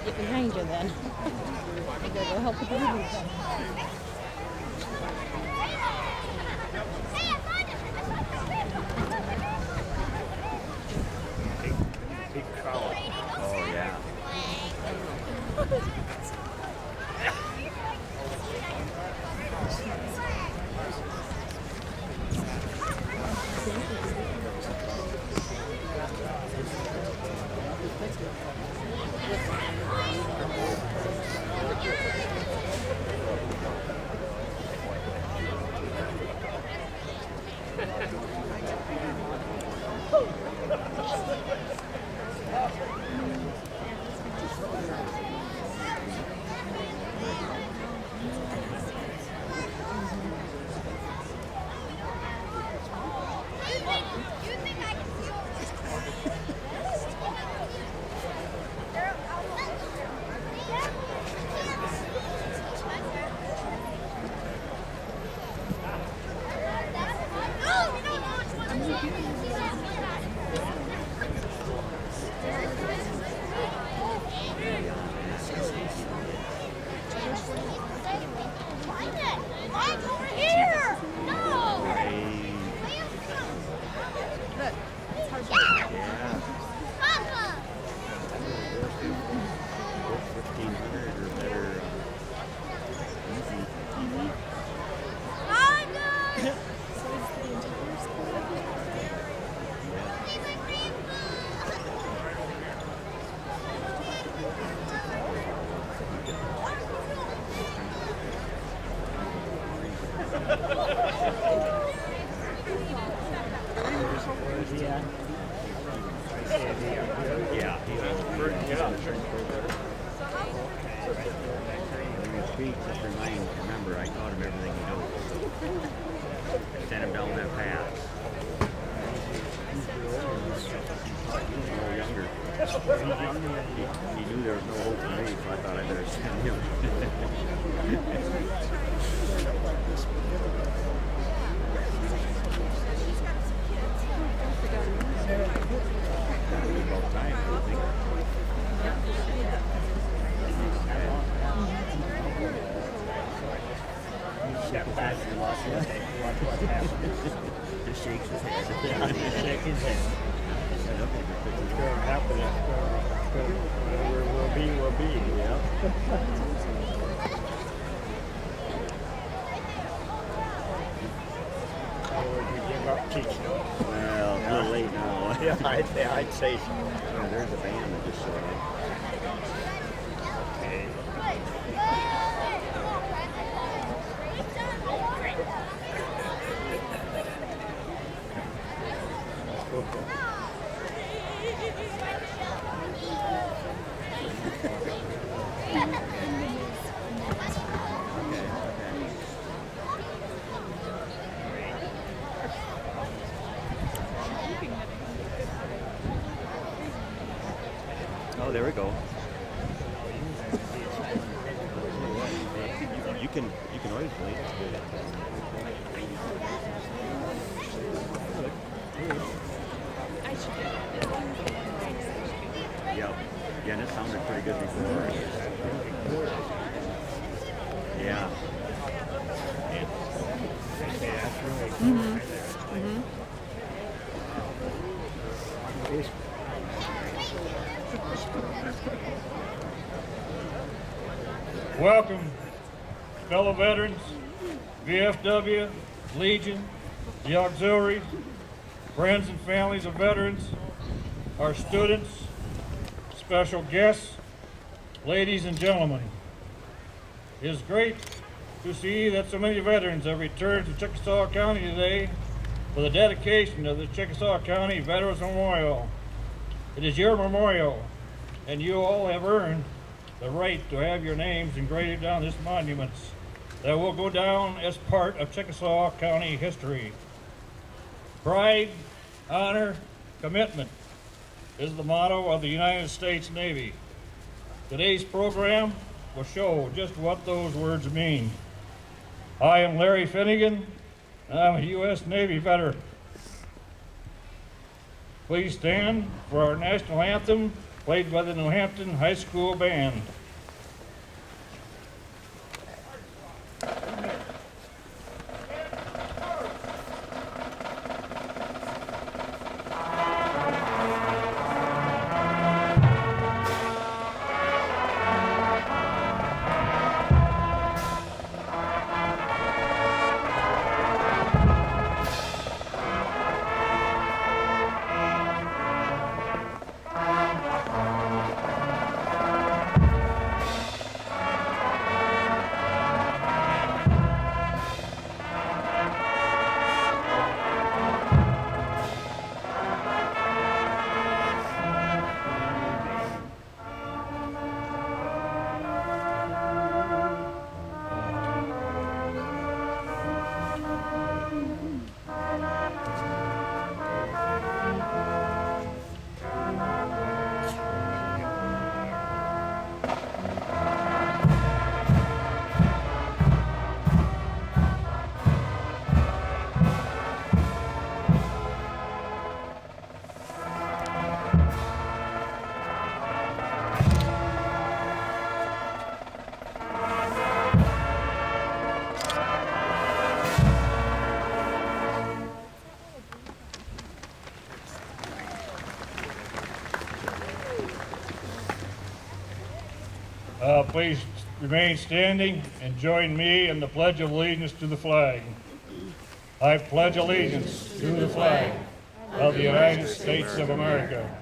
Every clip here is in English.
get behind you then. I gotta go help with the movie. Big crowd. Oh, yeah. Just remember, I taught him everything he knows. Sent him down that path. He's no younger. He knew there was no hope for me, so I thought I better send him. About time, I think. Got back and lost his head. Watch what happens. Just shakes his head. Shake his head. It's going to happen. Whatever will be, yeah. We give up teaching them. Well, it's a little late now. Yeah, I'd say so. Yeah, there's a band that just showed up. Okay. Oh, there we go. You can always wait. Yep. Yeah, and it sounded pretty good before. Yeah. Welcome, fellow veterans, VFW, Legion, the auxiliaries, friends and families of veterans, our students, special guests, ladies and gentlemen. It is great to see that so many veterans have returned to Chickasaw County today for the dedication of the Chickasaw County Veterans Memorial. It is your memorial, and you all have earned the right to have your names engraved on this monument that will go down as part of Chickasaw County history. Pride, honor, commitment is the motto of the United States Navy. Today's program will show just what those words mean. I am Larry Finnegan, and I'm a U.S. Navy veteran. Please stand for our national anthem, played by the New Hampton High School Band. Please remain standing and join me in the Pledge of Allegiance to the flag. I pledge allegiance to the flag of the United States of America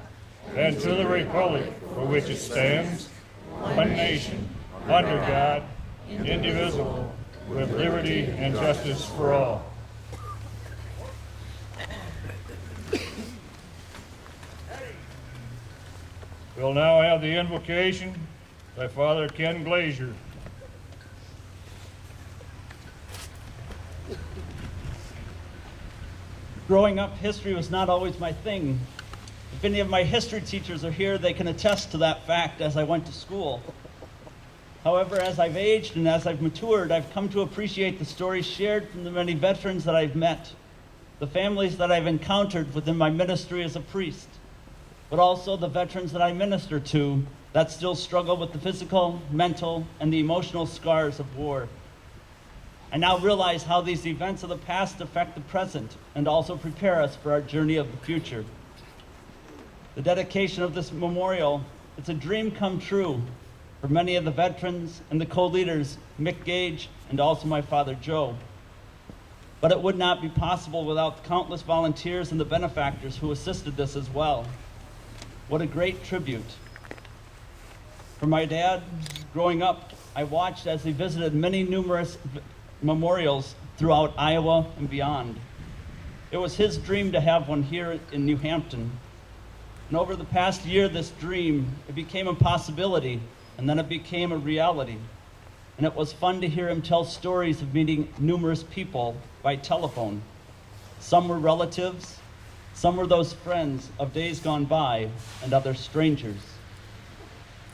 and to the republic for which it stands, one nation, under God, indivisible, with liberty and justice for all. We'll now have the invocation by Father Ken Glazier. Growing up, history was not always my thing. If any of my history teachers are here, they can attest to that fact as I went to school. However, as I've aged and as I've matured, I've come to appreciate the stories shared from the many veterans that I've met, the families that I've encountered within my ministry as a priest, but also the veterans that I minister to that still struggle with the physical, mental, and the emotional scars of war. I now realize how these events of the past affect the present and also prepare us for our journey of the future. The dedication of this memorial, it's a dream come true for many of the veterans and the co-leaders, Mick Gage and also my father Joe. But it would not be possible without the countless volunteers and the benefactors who assisted this as well. What a great tribute. For my dad, growing up, I watched as he visited many numerous memorials throughout Iowa and beyond. It was his dream to have one here in New Hampton. And over the past year, this dream, it became a possibility, and then it became a reality. And it was fun to hear him tell stories of meeting numerous people by telephone. Some were relatives, some were those friends of days gone by, and other strangers.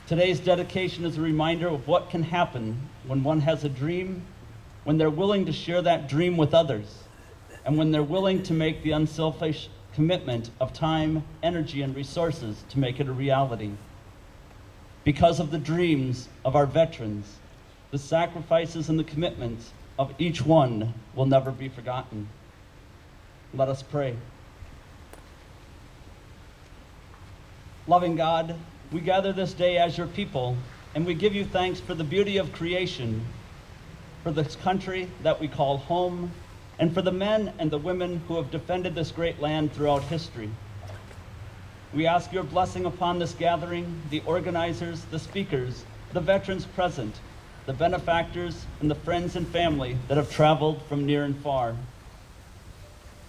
Today's dedication is a reminder of what can happen when one has a dream, when they're willing to share that dream with others, and when they're willing to make the unselfish commitment of time, energy, and resources to make it a reality. Because of the dreams of our veterans, the sacrifices and the commitments of each one will never be forgotten. Let us pray. Loving God, we gather this day as your people, and we give you thanks for the beauty of creation, for this country that we call home, and for the men and the women who have defended this great land throughout history. We ask your blessing upon this gathering, the organizers, the speakers, the veterans present, the benefactors, and the friends and family that have traveled from near and far.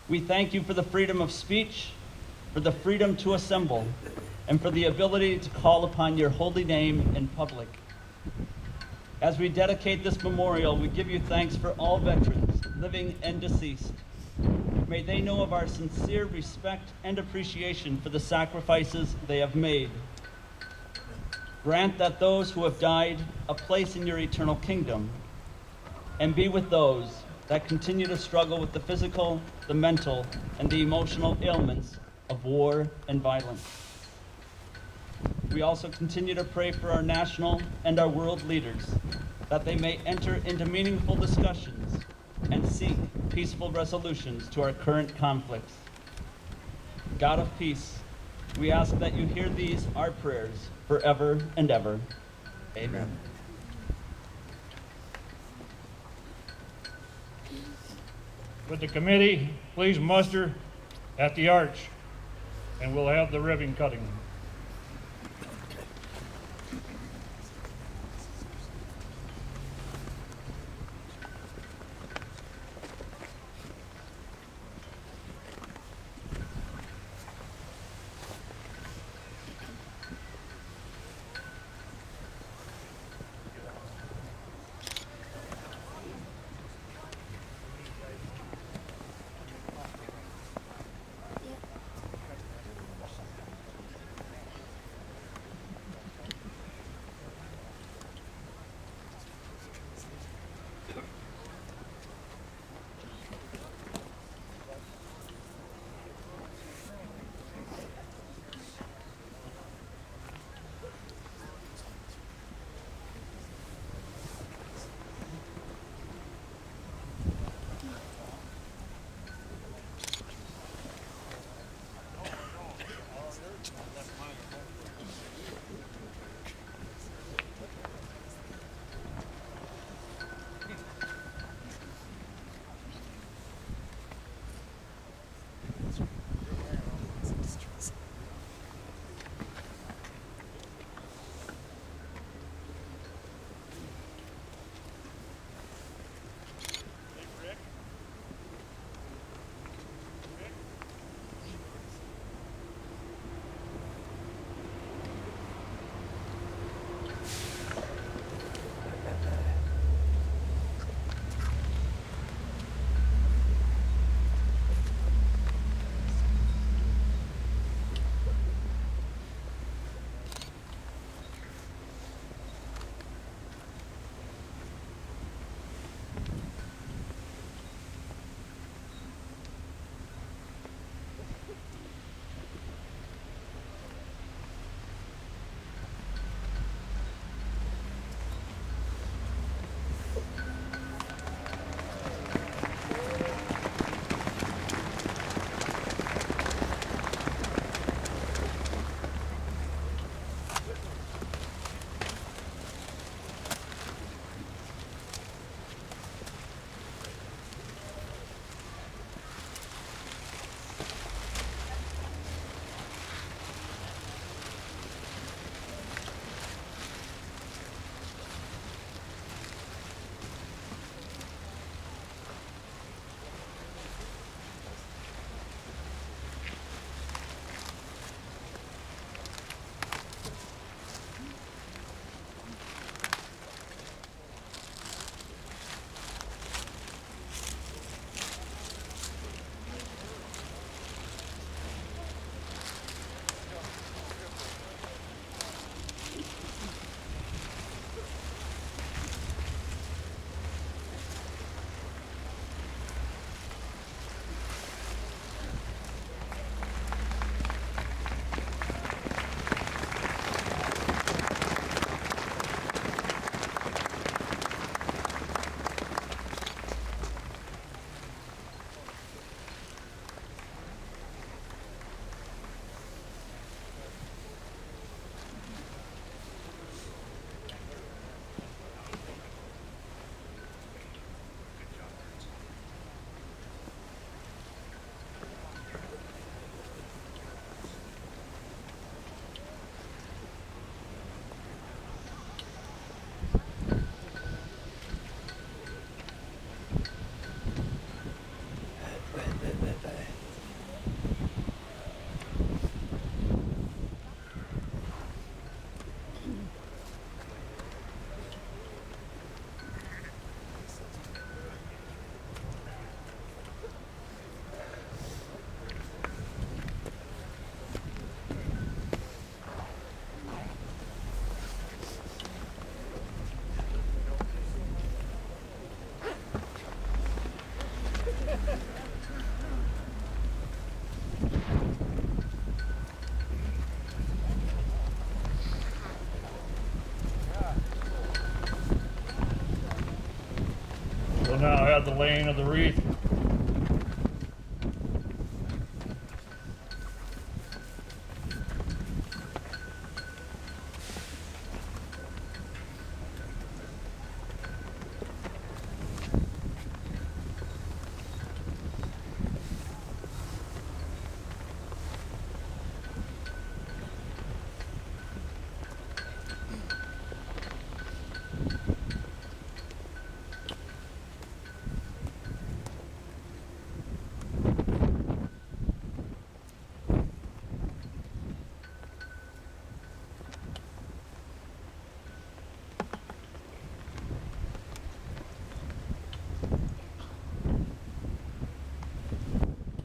We thank you for the freedom of speech, for the freedom to assemble, and for the ability to call upon your holy name in public. As we dedicate this memorial, we give you thanks for all veterans, living and deceased. May they know of our sincere respect and appreciation for the sacrifices they have made. Grant that those who have died a place in your eternal kingdom, and be with those that continue to struggle with the physical, the mental, and the emotional ailments of war and violence. we also continue to pray for our national and our world leaders, that they may enter into meaningful discussions and seek peaceful resolutions to our current conflicts. God of peace, we ask that you hear these, our prayers, forever and ever. Amen. Would the committee please muster at the arch, and we'll have the ribbon cutting. We'll now have the laying of the wreath.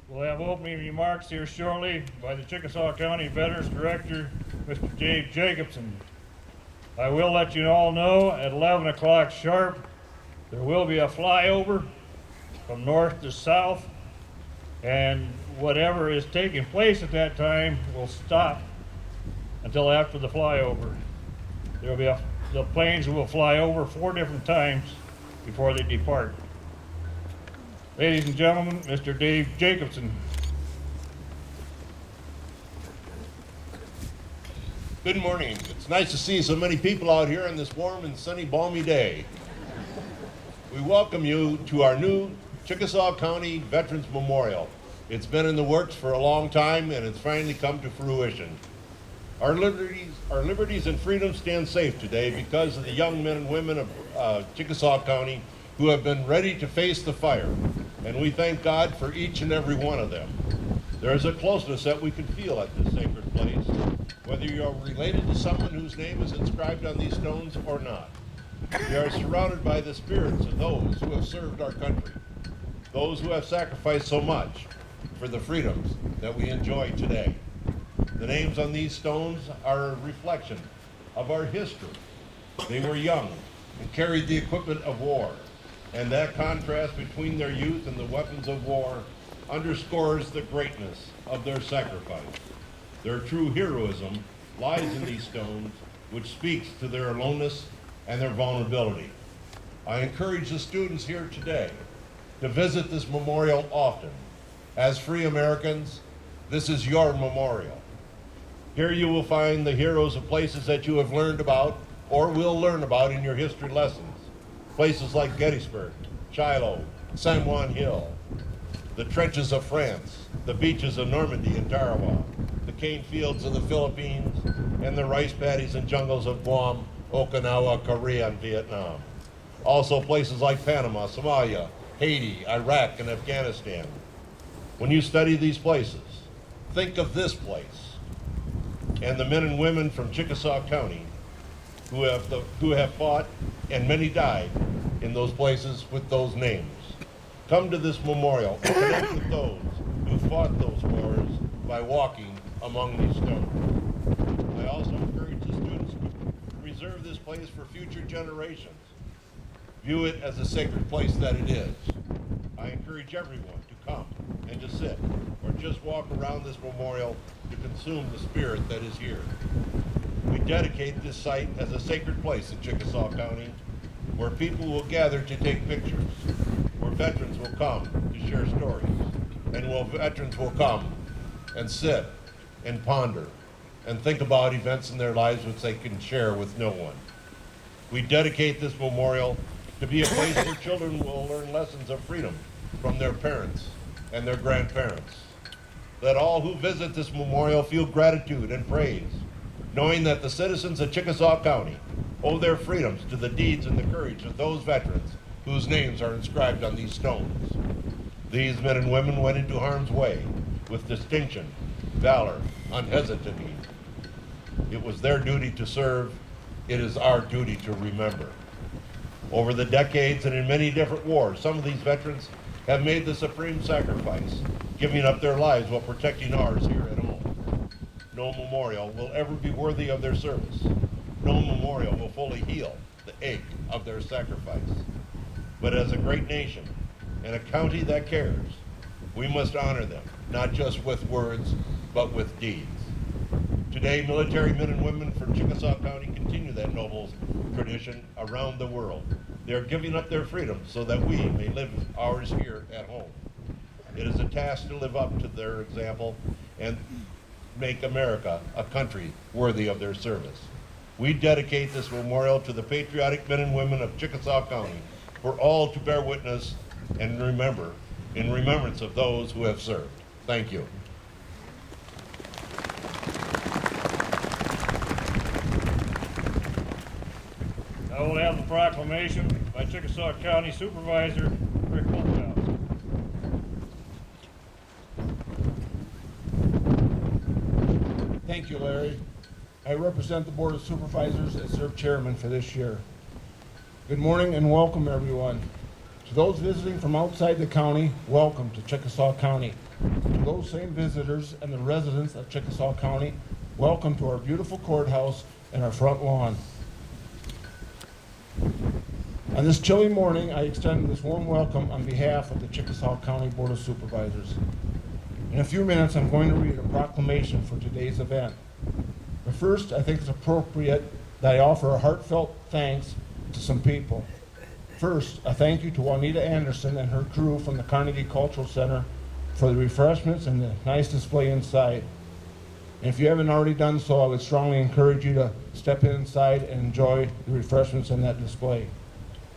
We'll have opening remarks here shortly by the Chickasaw County Veterans Director, Mr. Dave Jacobson. I will let you all know at 11 o'clock sharp, there will be a flyover from north to south, and whatever is taking place at that time will stop until after the flyover. There will be the planes will fly over 4 different times before they depart. Ladies and gentlemen, Mr. Dave Jacobson. Good morning. It's nice to see so many people out here on this warm and sunny, balmy day. We welcome you to our new Chickasaw County Veterans Memorial. It's been in the works for a long time, and it's finally come to fruition. Our liberties and freedoms stand safe today because of the young men and women of Chickasaw County who have been ready to face the fire, and we thank God for each and every one of them. There is a closeness that we can feel at this sacred place, whether you are related to someone whose name is inscribed on these stones or not. We are surrounded by the spirits of those who have served our country, those who have sacrificed so much for the freedoms that we enjoy today. The names on these stones are a reflection of our history. They were young and carried the equipment of war, and that contrast between their youth and the weapons of war underscores the greatness of their sacrifice. Their true heroism lies in these stones, which speaks to their aloneness and their vulnerability. I encourage the students here today to visit this memorial often. As free Americans, this is your memorial. Here you will find the heroes of places that you have learned about or will learn about in your history lessons. Places like Gettysburg, Shiloh, San Juan Hill, the trenches of France, the beaches of Normandy and Tarawa, the cane fields of the Philippines, and the rice paddies and jungles of Guam, Okinawa, Korea, and Vietnam. Also places like Panama, Somalia, Haiti, Iraq, and Afghanistan. When you study these places, think of this place and the men and women from Chickasaw County who have fought, and many died in those places with those names. Come to this memorial and connect with those who fought those wars by walking among these stones. I also encourage the students to reserve this place for future generations. View it as a sacred place that it is. I encourage everyone to come and to sit or just walk around this memorial to consume the spirit that is here. We dedicate this site as a sacred place in Chickasaw County where people will gather to take pictures, where veterans will come to share stories, and where veterans will come and sit and ponder and think about events in their lives which they can share with no one. We dedicate this memorial to be a place where children will learn lessons of freedom from their parents and their grandparents. Let all who visit this memorial feel gratitude and praise, knowing that the citizens of Chickasaw County owe their freedoms to the deeds and the courage of those veterans whose names are inscribed on these stones. These men and women went into harm's way with distinction, valor, unhesitating. It was their duty to serve. It is our duty to remember. Over the decades and in many different wars, some of these veterans have made the supreme sacrifice, giving up their lives while protecting ours here at home. No memorial will ever be worthy of their service. No memorial will fully heal the ache of their sacrifice. But as a great nation and a county that cares, we must honor them, not just with words, but with deeds. Today, military men and women from Chickasaw County continue that noble tradition around the world. They are giving up their freedom so that we may live ours here at home. It is a task to live up to their example and make America a country worthy of their service. We dedicate this memorial to the patriotic men and women of Chickasaw County for all to bear witness and remember, in remembrance of those who have served. Thank you. I will have the proclamation by Chickasaw County Supervisor Rick Holthouse. Thank you, Larry. I represent the Board of Supervisors and serve chairman for this year. Good morning and welcome, everyone. To those visiting from outside the county, welcome to Chickasaw County. To those same visitors and the residents of Chickasaw County, welcome to our beautiful courthouse and our front lawn. On this chilly morning, I extend this warm welcome on behalf of the Chickasaw County Board of Supervisors. In a few minutes, I'm going to read a proclamation for today's event. But first, I think it's appropriate that I offer a heartfelt thanks to some people. First, a thank you to Juanita Anderson and her crew from the Carnegie Cultural Center for the refreshments and the nice display inside. And if you haven't already done so, I would strongly encourage you to step inside and enjoy the refreshments in that display.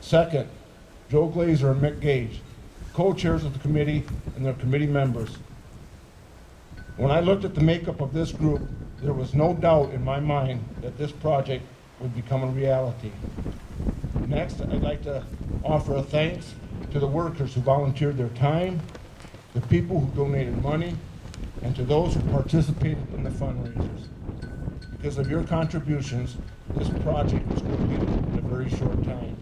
Second, Joe Glazer and Mick Gage, co-chairs of the committee and their committee members. When I looked at the makeup of this group, there was no doubt in my mind that this project would become a reality. Next, I'd like to offer a thanks to the workers who volunteered their time, the people who donated money, and to those who participated in the fundraisers. Because of your contributions, this project was completed in a very short time.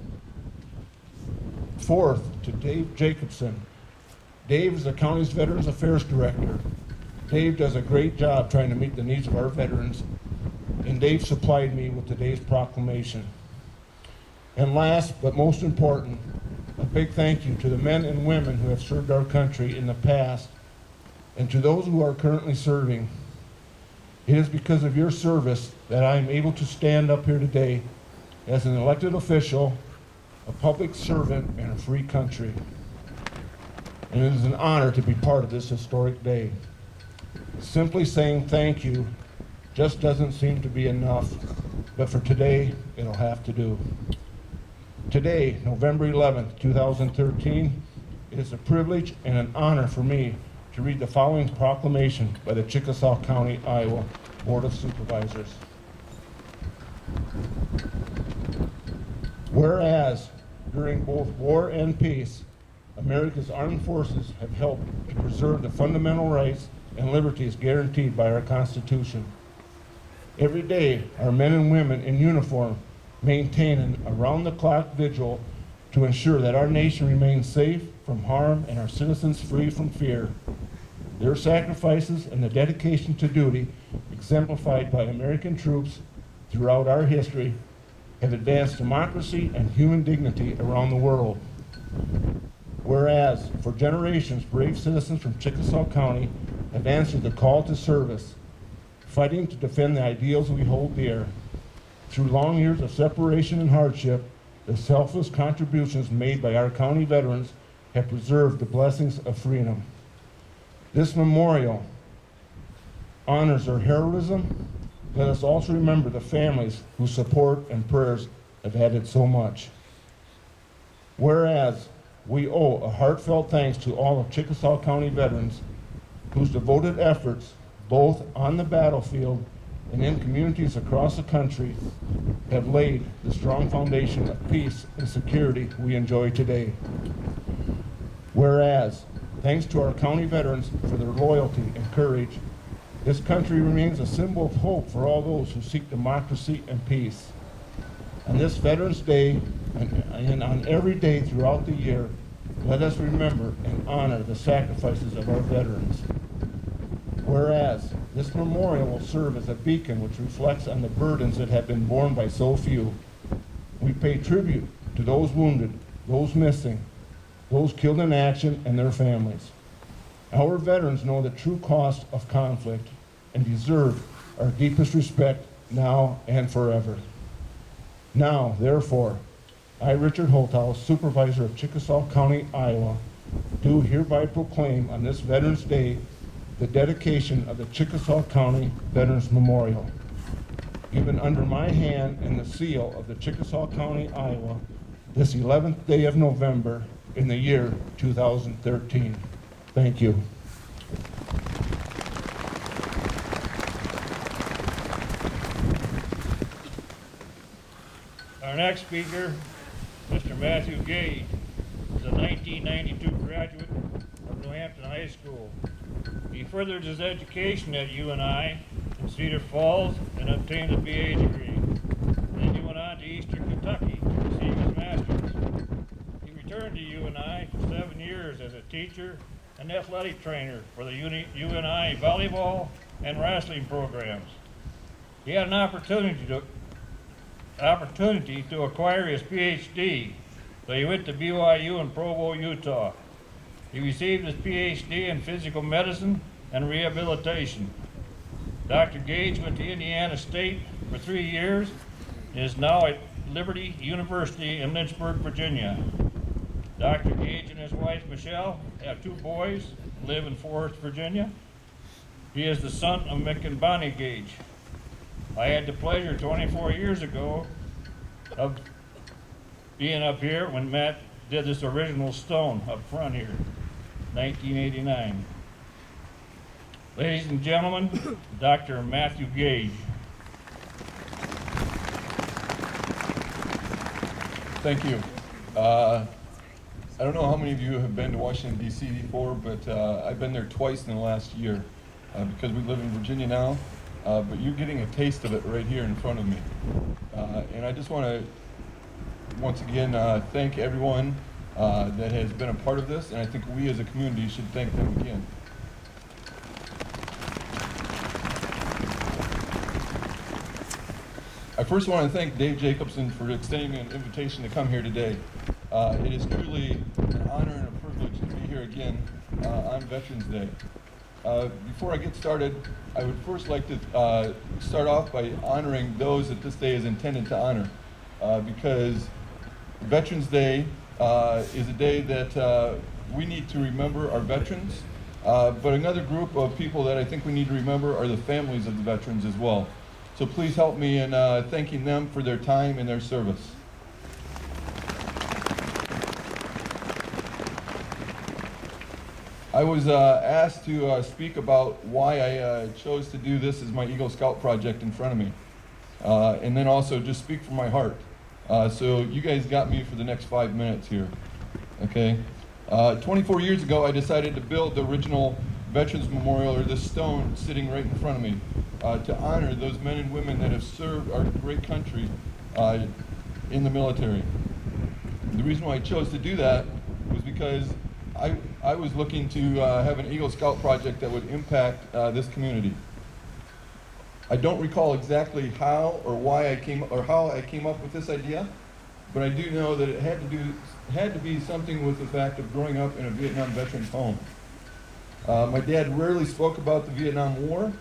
Fourth, to Dave Jacobson. Dave is the county's Veterans Affairs Director. Dave does a great job trying to meet the needs of our veterans, and Dave supplied me with today's proclamation. And last, but most important, a big thank you to the men and women who have served our country in the past, and to those who are currently serving. It is because of your service that I am able to stand up here today as an elected official, a public servant, in a free country. And it is an honor to be part of this historic day. Simply saying thank you just doesn't seem to be enough, but for today, it'll have to do. Today, November 11th, 2013, it is a privilege and an honor for me to read the following proclamation by the Chickasaw County, Iowa Board of Supervisors. Whereas, during both war and peace, America's armed forces have helped to preserve the fundamental rights and liberties guaranteed by our Constitution. Every day, our men and women in uniform maintain an around-the-clock vigil to ensure that our nation remains safe from harm and our citizens free from fear. Their sacrifices and the dedication to duty, exemplified by American troops throughout our history, have advanced democracy and human dignity around the world. Whereas, for generations, brave citizens from Chickasaw County have answered the call to service, fighting to defend the ideals we hold dear. Through long years of separation and hardship, the selfless contributions made by our county veterans have preserved the blessings of freedom. This memorial honors their heroism. Let us also remember the families whose support and prayers have added so much. Whereas, we owe a heartfelt thanks to all of Chickasaw County veterans whose devoted efforts, both on the battlefield and in communities across the country, have laid the strong foundation of peace and security we enjoy today. Whereas, thanks to our county veterans for their loyalty and courage, this country remains a symbol of hope for all those who seek democracy and peace. On this Veterans Day, and on every day throughout the year, let us remember and honor the sacrifices of our veterans. Whereas, this memorial will serve as a beacon which reflects on the burdens that have been borne by so few. We pay tribute to those wounded, those missing, those killed in action, and their families. Our veterans know the true cost of conflict and deserve our deepest respect now and forever. Now, therefore, I, Richard Holthouse, Supervisor of Chickasaw County, Iowa, do hereby proclaim on this Veterans Day the dedication of the Chickasaw County Veterans Memorial, given under my hand and the seal of the Chickasaw County, Iowa, this 11th day of November in the year 2013. Thank you. Our next speaker, Mr. Matthew Gage, is a 1992 graduate of New Hampton High School. He furthered his education at UNI in Cedar Falls and obtained a BA degree. Then he went on to Eastern Kentucky to receive his master's. He returned to UNI for 7 years as a teacher and athletic trainer for the UNI volleyball and wrestling programs. He had an opportunity to acquire his PhD, so he went to BYU in Provo, Utah. He received his PhD in physical medicine and rehabilitation. Dr. Gage went to Indiana State for 3 years and is now at Liberty University in Lynchburg, Virginia. Dr. Gage and his wife, Michelle, have 2 boys, live in Forest, Virginia. He is the son of Mick and Bonnie Gage. I had the pleasure 24 years ago of being up here when Matt did this original stone up front here, 1989. Ladies and gentlemen, Dr. Matthew Gage. Thank you. I don't know how many of you have been to Washington, D.C. before, but I've been there twice in the last year because we live in Virginia now. But you're getting a taste of it right here in front of me. And I just want to, once again, thank everyone that has been a part of this, and I think we as a community should thank them again. I first want to thank Dave Jacobson for extending an invitation to come here today. It is truly an honor and a privilege to be here again on Veterans Day. Before I get started, I would first like to start off by honoring those that this day is intended to honor, because Veterans Day is a day that we need to remember our veterans, but another group of people that I think we need to remember are the families of the veterans as well. So please help me in thanking them for their time and their service. I was asked to speak about why I chose to do this as my Eagle Scout project in front of me, and then also just speak from my heart. So you guys got me for the next 5 minutes here, okay? 24 years ago, I decided to build the original Veterans Memorial, or this stone sitting right in front of me, to honor those men and women that have served our great country in the military. The reason why I chose to do that was because I was looking to have an Eagle Scout project that would impact this community. I don't recall exactly how or why I came up with this idea, but I do know that it had to be something with the fact of growing up in a Vietnam veteran's home. My dad rarely spoke about the Vietnam War,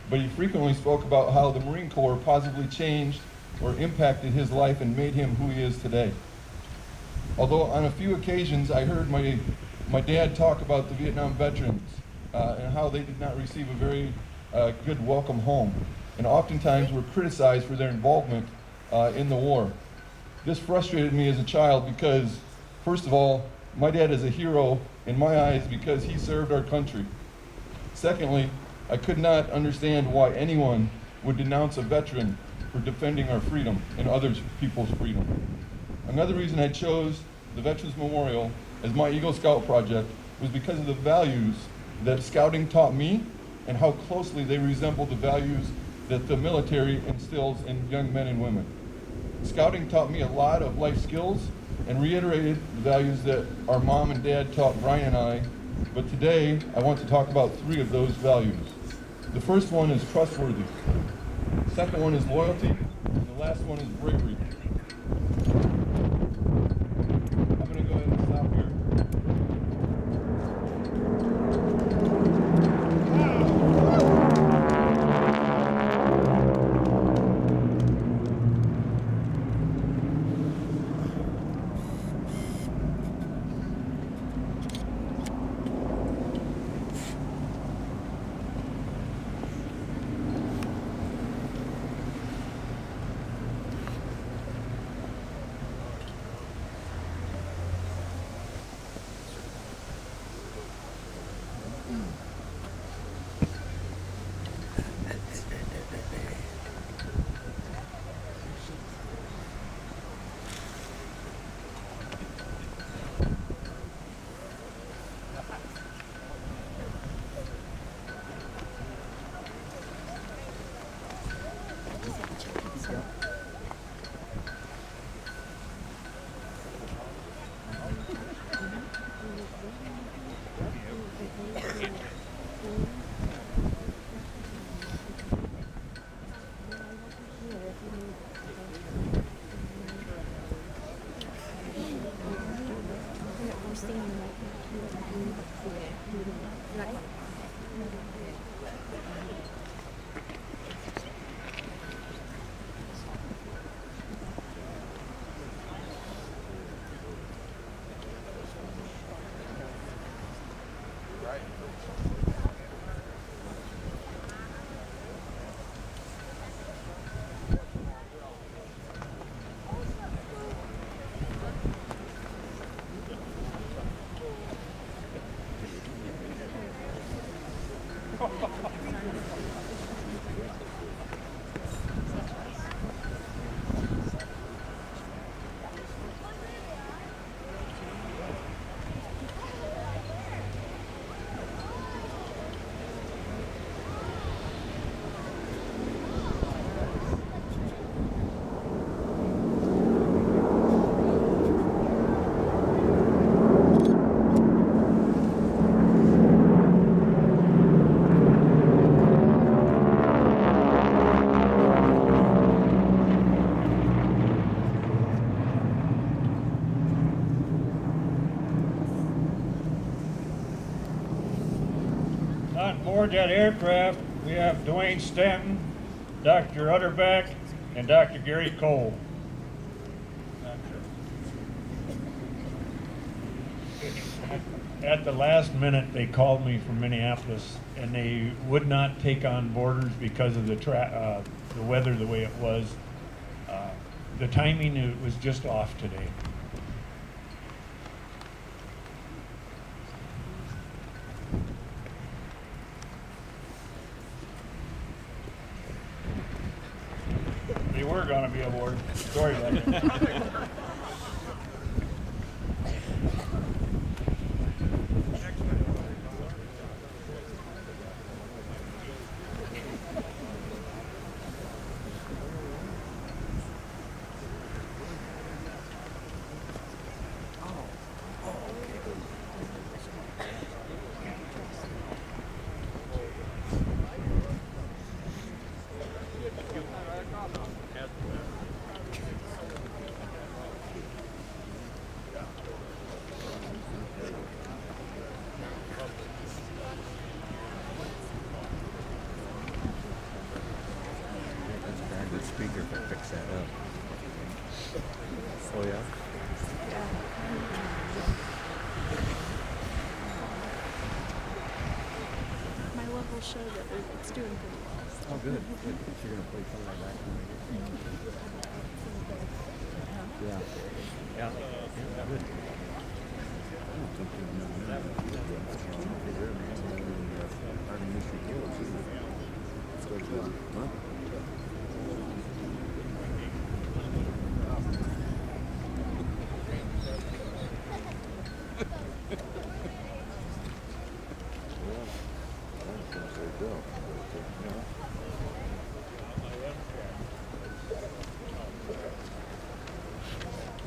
but he frequently spoke about how the Marine Corps positively changed or impacted his life and made him who he is today. Although on a few occasions I heard my dad talk about the Vietnam veterans and how they did not receive a very good welcome home, and oftentimes were criticized for their involvement in the war. This frustrated me as a child because, first of all, my dad is a hero in my eyes because he served our country. Secondly, I could not understand why anyone would denounce a veteran for defending our freedom and other people's freedom. Another reason I chose the Veterans Memorial as my Eagle Scout project was because of the values that scouting taught me and how closely they resemble the values that the military instills in young men and women. Scouting taught me a lot of life skills and reiterated the values that our mom and dad taught Brian and I, but today I want to talk about 3 of those values. The first one is trustworthy, the second one is loyalty, and the last one is bravery. I'm going to go ahead and stop here. On board that aircraft, we have Dwayne Stanton, Dr. Utterback, and Dr. Gary Cole. At the last minute, they called me from Minneapolis, and they would not take on boarders because of the weather the way it was. The timing was just off today. They were going to be aboard. Sorry about that. Speaker can fix that up. Oh yeah? My level showed that it's doing pretty well. So. Oh good. Good. You're gonna play some of that back. Yeah. Yeah. Yeah. Good.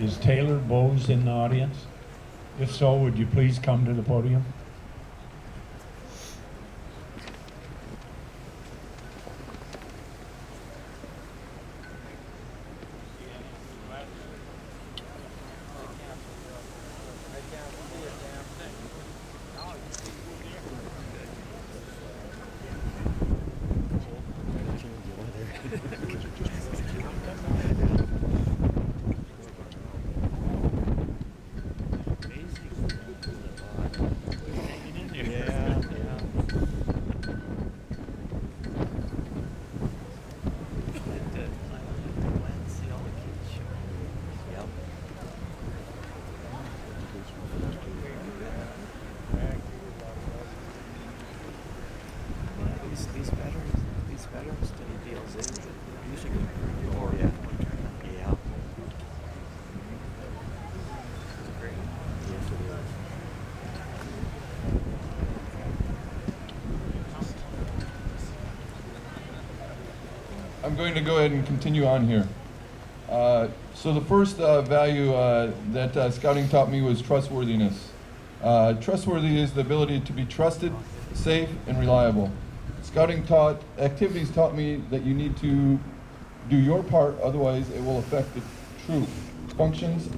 Is Taylor Bowes in the audience? If so, would you please come to the podium? These veterans do deals in Michigan. Oh yeah. Yeah. Great. Yes, it is. I'm going to go ahead and continue on here. So the first value that scouting taught me was trustworthiness. Trustworthy is the ability to be trusted, safe, and reliable. Scouting activities taught me that you need to do your part, otherwise it will affect the troop functions.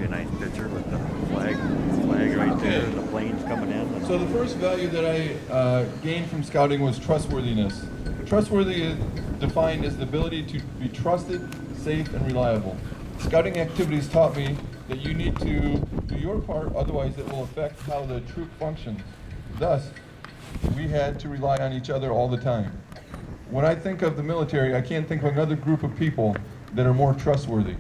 you a nice picture with the flag right there, and the planes coming in. And So the first value that I gained from scouting was trustworthiness. Trustworthy is defined as the ability to be trusted, safe, and reliable. Scouting activities taught me that you need to do your part, otherwise it will affect how the troop functions. Thus, we had to rely on each other all the time. When I think of the military, I can't think of another group of people that are more trustworthy.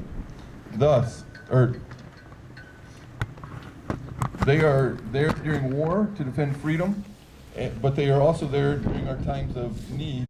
They are there during war to defend freedom, but they are also there during our times of need.